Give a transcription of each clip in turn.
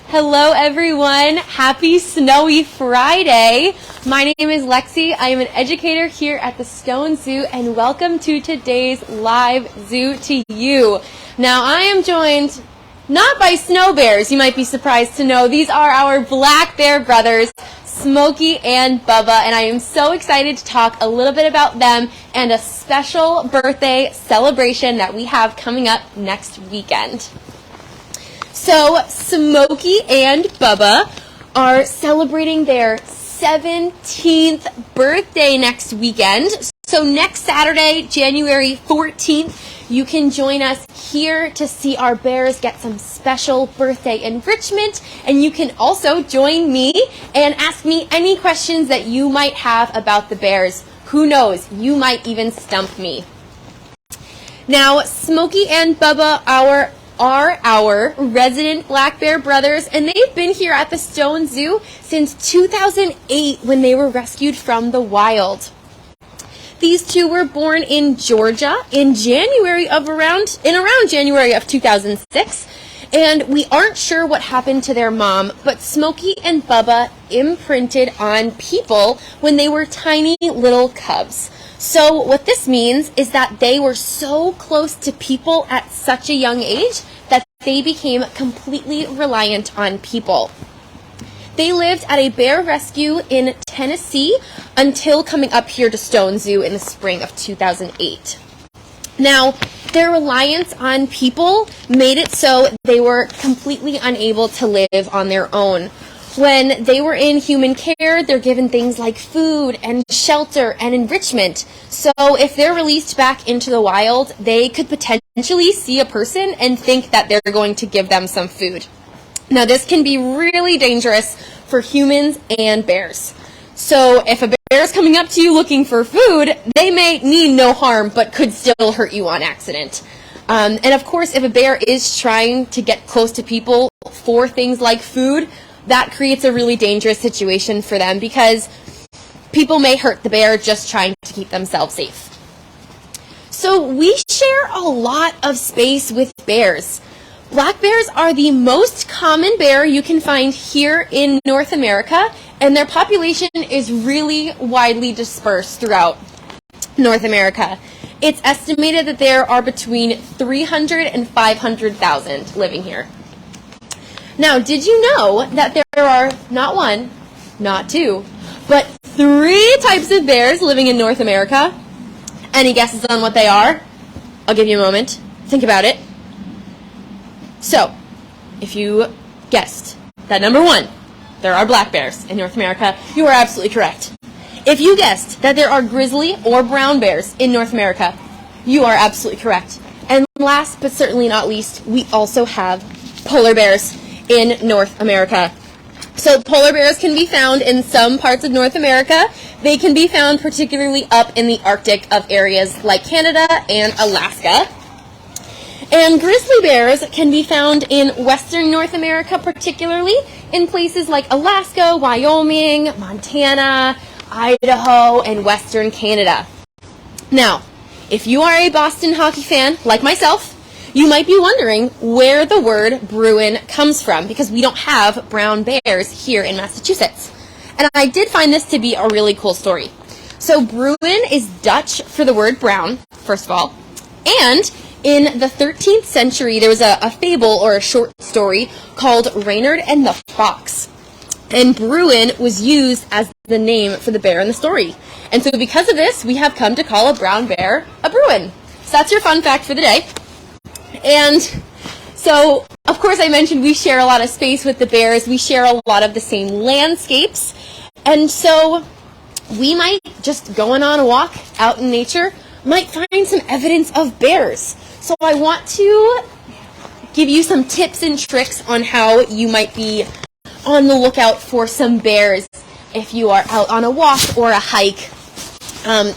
Hello everyone, happy snowy Friday. My name is Lexi. I am an educator here at the Stone Zoo and welcome to today's live Zoo to You. Now I am joined not by snow bears, you might be surprised to know. These are our black bear brothers, Smokey and Bubba, and I am so excited to talk a little bit about them and a special birthday celebration that we have coming up next weekend. So, Smokey and Bubba are celebrating their 17th birthday next weekend. So next Saturday, January 14th, you can join us here to see our bears get some special birthday enrichment. And you can also join me and ask me any questions that you might have about the bears. Who knows, you might even stump me. Now, Smokey and Bubba are our resident black bear brothers, and they've been here at the Stone Zoo since 2008 when they were rescued from the wild. These two were born in Georgia in around January of 2006, and we aren't sure what happened to their mom, but Smokey and Bubba imprinted on people when they were tiny little cubs. So what this means is that they were so close to people at such a young age that they became completely reliant on people. They lived at a bear rescue in Tennessee until coming up here to Stone Zoo in the spring of 2008. Now, their reliance on people made it so they were completely unable to live on their own. When they were in human care, they're given things like food and shelter and enrichment. So if they're released back into the wild, they could potentially see a person and think that they're going to give them some food. Now this can be really dangerous for humans and bears. So if a bear is coming up to you looking for food, they may mean no harm but could still hurt you on accident. And of course, if a bear is trying to get close to people for things like food, that creates a really dangerous situation for them because people may hurt the bear just trying to keep themselves safe. So we share a lot of space with bears. Black bears are the most common bear you can find here in North America, and their population is really widely dispersed throughout North America. It's estimated that there are between 300 and 500,000 living here. Now, did you know that there are not one, not two, but 3 types of bears living in North America? Any guesses on what they are? I'll give you a moment. Think about it. So, if you guessed that number 1, there are black bears in North America, you are absolutely correct. If you guessed that there are grizzly or brown bears in North America, you are absolutely correct. And last but certainly not least, we also have polar bears in North America. So polar bears can be found in some parts of North America. They can be found particularly up in the Arctic of areas like Canada and Alaska. And grizzly bears can be found in Western North America, particularly in places like Alaska, Wyoming, Montana, Idaho, and Western Canada. Now, if you are a Boston hockey fan like myself, you might be wondering where the word Bruin comes from, because we don't have brown bears here in Massachusetts. And I did find this to be a really cool story. So Bruin is Dutch for the word brown, first of all. And in the 13th century, there was a fable or a short story called Reynard and the Fox. And Bruin was used as the name for the bear in the story. And so because of this, we have come to call a brown bear a Bruin. So that's your fun fact for the day. And so, of course, I mentioned we share a lot of space with the bears. We share a lot of the same landscapes. And so we might, just going on a walk out in nature, might find some evidence of bears. So I want to give you some tips and tricks on how you might be on the lookout for some bears if you are out on a walk or a hike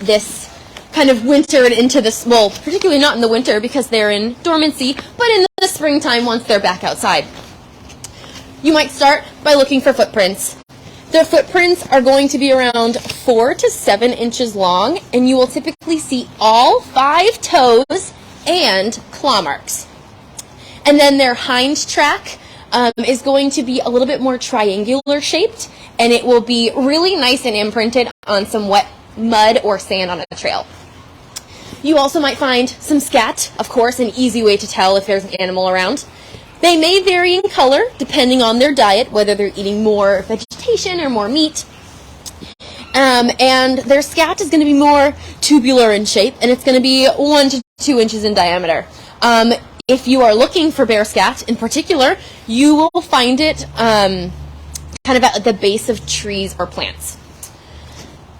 this kind of winter and into this, well, particularly not in the winter because they're in dormancy, but in the springtime once they're back outside. You might start by looking for footprints. Their footprints are going to be around 4 to 7 inches long, and you will typically see all 5 toes and claw marks. And then their hind track is going to be a little bit more triangular shaped, and it will be really nice and imprinted on some wet mud or sand on a trail. You also might find some scat, of course, an easy way to tell if there's an animal around. They may vary in color depending on their diet, whether they're eating more vegetation or more meat. And their scat is going to be more tubular in shape, and it's going to be 1 to 2 inches in diameter. If you are looking for bear scat in particular, you will find it kind of at the base of trees or plants.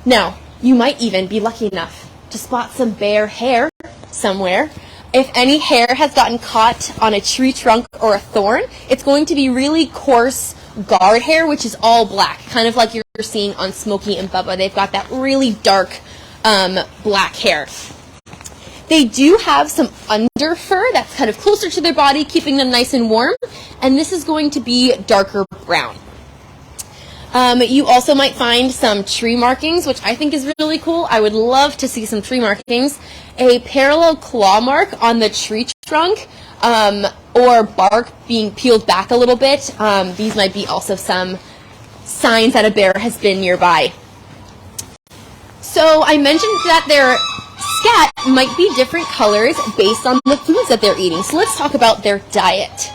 Now, you might even be lucky enough to spot some bear hair somewhere. If any hair has gotten caught on a tree trunk or a thorn, it's going to be really coarse guard hair, which is all black, kind of like you're seeing on Smokey and Bubba. They've got that really dark black hair. They do have some under fur that's kind of closer to their body, keeping them nice and warm, and this is going to be darker brown. You also might find some tree markings, which I think is really cool. I would love to see some tree markings. A parallel claw mark on the tree trunk, or bark being peeled back a little bit. These might be also some signs that a bear has been nearby. So I mentioned that their scat might be different colors based on the foods that they're eating. So let's talk about their diet.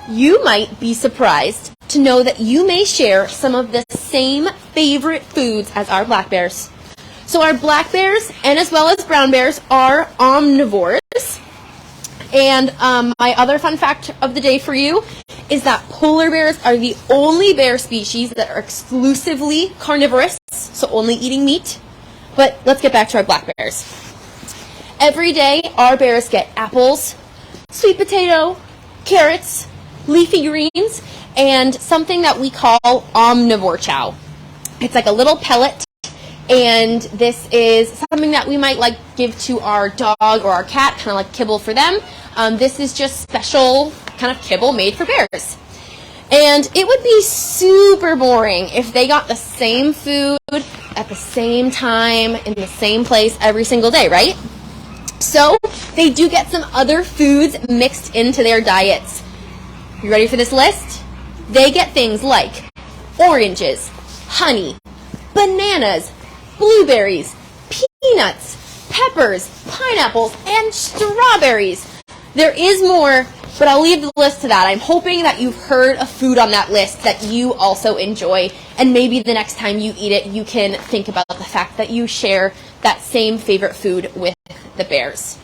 You might be surprised to know that you may share some of the same favorite foods as our black bears. So our black bears, and as well as brown bears, are omnivores. And my other fun fact of the day for you is that polar bears are the only bear species that are exclusively carnivorous, so only eating meat. But let's get back to our black bears. Every day, our bears get apples, sweet potato, carrots, leafy greens, and something that we call omnivore chow. It's like a little pellet, and this is something that we might like give to our dog or our cat, kind of like kibble for them. This is just special kind of kibble made for bears. And it would be super boring if they got the same food at the same time in the same place every single day, right? So they do get some other foods mixed into their diets. You ready for this list? They get things like oranges, honey, bananas, blueberries, peanuts, peppers, pineapples, and strawberries. There is more, but I'll leave the list to that. I'm hoping that you've heard a food on that list that you also enjoy, and maybe the next time you eat it, you can think about the fact that you share that same favorite food with the bears.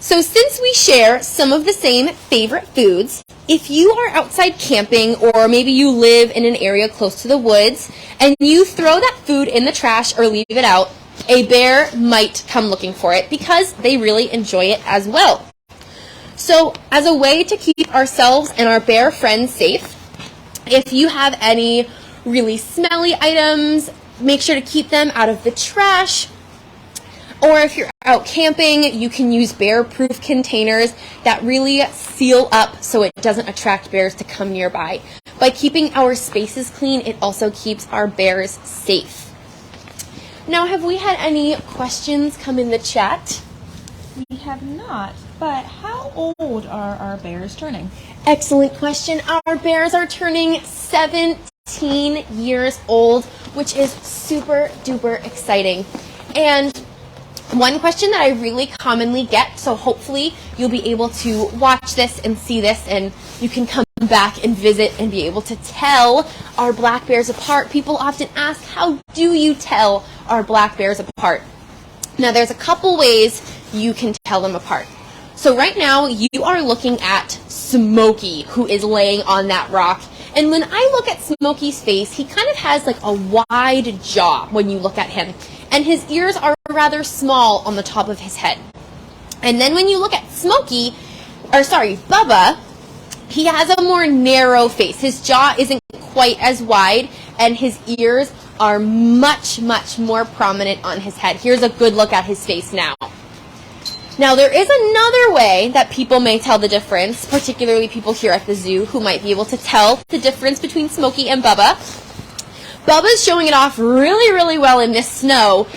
So since we share some of the same favorite foods, if you are outside camping or maybe you live in an area close to the woods and you throw that food in the trash or leave it out, a bear might come looking for it because they really enjoy it as well. So as a way to keep ourselves and our bear friends safe, if you have any really smelly items, make sure to keep them out of the trash. Or if you're out camping, you can use bear-proof containers that really seal up so it doesn't attract bears to come nearby. By keeping our spaces clean, it also keeps our bears safe. Now, have we had any questions come in the chat? We have not, but how old are our bears turning? Excellent question. Our bears are turning 17 years old, which is super duper exciting. And one question that I really commonly get, so hopefully you'll be able to watch this and see this and you can come back and visit and be able to tell our black bears apart. People often ask, how do you tell our black bears apart? Now there's a couple ways you can tell them apart. So right now you are looking at Smokey, who is laying on that rock. And when I look at Smokey's face, he kind of has like a wide jaw when you look at him. And his ears are rather small on the top of his head. And then when you look at Bubba, he has a more narrow face. His jaw isn't quite as wide, and his ears are much, much more prominent on his head. Here's a good look at his face now. Now, there is another way that people may tell the difference, particularly people here at the zoo who might be able to tell the difference between Smokey and Bubba. Bubba's showing it off really, really well in this snow.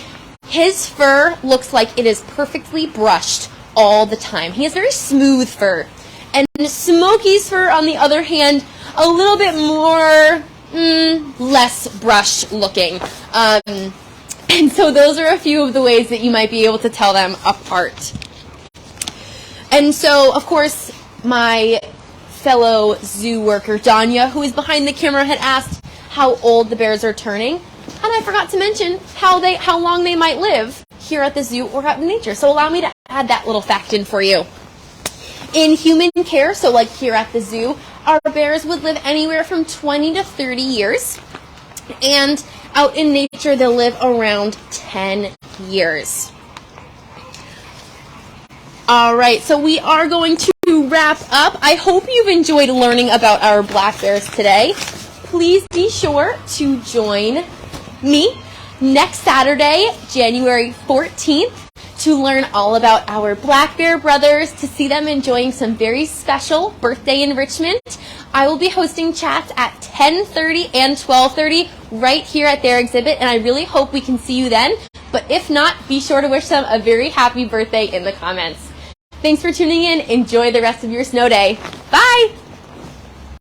His fur looks like it is perfectly brushed all the time. He has very smooth fur. And Smokey's fur, on the other hand, a little bit more, less brush looking. And so those are a few of the ways that you might be able to tell them apart. And so, of course, my fellow zoo worker, Danya, who is behind the camera, had asked how old the bears are turning. And I forgot to mention how long they might live here at the zoo or out in nature. So allow me to add that little fact in for you. In human care, so like here at the zoo, our bears would live anywhere from 20 to 30 years. And out in nature, they'll live around 10 years. All right, so we are going to wrap up. I hope you've enjoyed learning about our black bears today. Please be sure to join me next Saturday, January 14th, to learn all about our black bear brothers, to see them enjoying some very special birthday enrichment. I will be hosting chats at 10:30 and 12:30 right here at their exhibit, and I really hope we can see you then. But if not, be sure to wish them a very happy birthday in the comments. Thanks for tuning in. Enjoy the rest of your snow day. Bye!